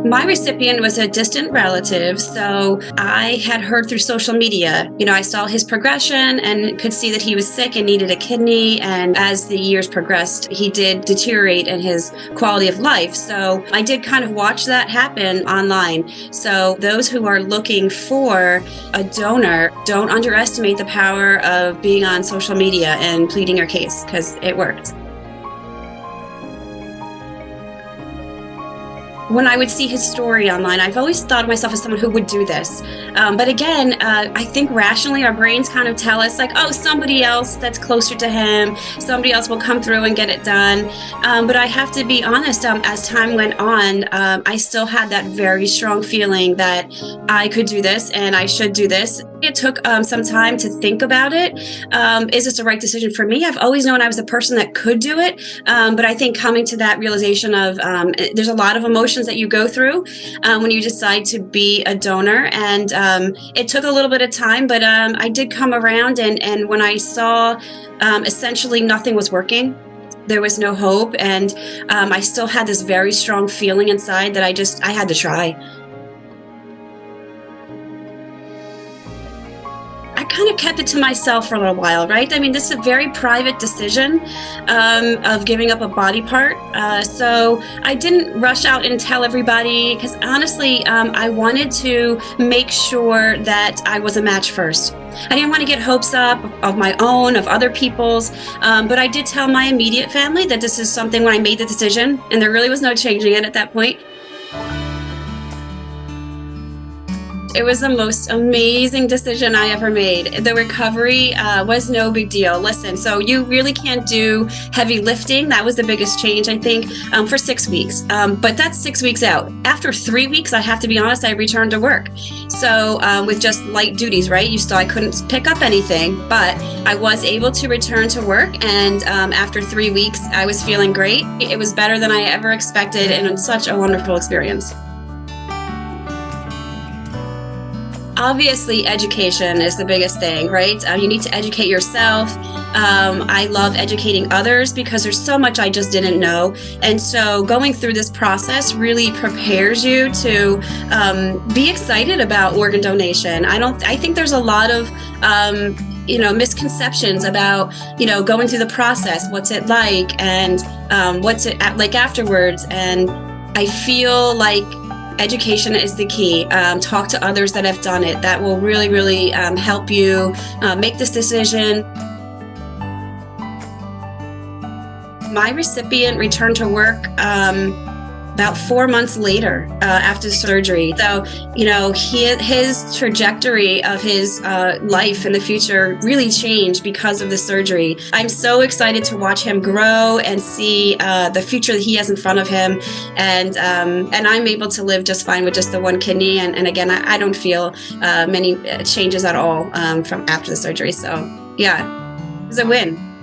My recipient was a distant relative, so I had heard through social media. I saw his progression and could see that he was sick and needed a kidney. And as the years progressed, he did deteriorate in his quality of life. So I did kind of watch that happen online. So those who are looking for a donor, don't underestimate the power of being on social media and pleading your case, because it worked. When I would see his story online, I've always thought of myself as someone who would do this. But again, I think rationally our brains kind of tell us like, oh, somebody else that's closer to him, somebody else will come through and get it done. But I have to be honest, as time went on, I still had that very strong feeling that I could do this and I should do this. It took some time to think about it. Is this the right decision for me? I've always known I was a person that could do it. But I think coming to that realization of there's a lot of emotions that you go through when you decide to be a donor. And it took a little bit of time, but I did come around. And when I saw essentially nothing was working, there was no hope. And I still had this very strong feeling inside that I had to try. I kind of kept it to myself for a little while, right? I mean, this is a very private decision of giving up a body part. So I didn't rush out and tell everybody because honestly, I wanted to make sure that I was a match first. I didn't want to get hopes up of my own, of other people's, but I did tell my immediate family that this is something when I made the decision, and there really was no changing it at that point. It was the most amazing decision I ever made. The recovery was no big deal. Listen, so you really can't do heavy lifting. That was the biggest change, I think, for 6 weeks. But that's 6 weeks out. After 3 weeks, I have to be honest, I returned to work. So with just light duties, right? I couldn't pick up anything, but I was able to return to work. And after 3 weeks, I was feeling great. It was better than I ever expected and such a wonderful experience. Obviously, education is the biggest thing, right? You need to educate yourself. I love educating others because there's so much I just didn't know. And so going through this process really prepares you to be excited about organ donation. I think there's a lot of misconceptions about, going through the process. What's it like? And what's it like afterwards? And I feel like education is the key. Talk to others that have done it. That will really, really help you make this decision. My recipient returned to work about 4 months later after surgery. So, his trajectory of his life in the future really changed because of the surgery. I'm so excited to watch him grow and see the future that he has in front of him. And I'm able to live just fine with just the one kidney. And again, I don't feel many changes at all from after the surgery. So, yeah, it was a win.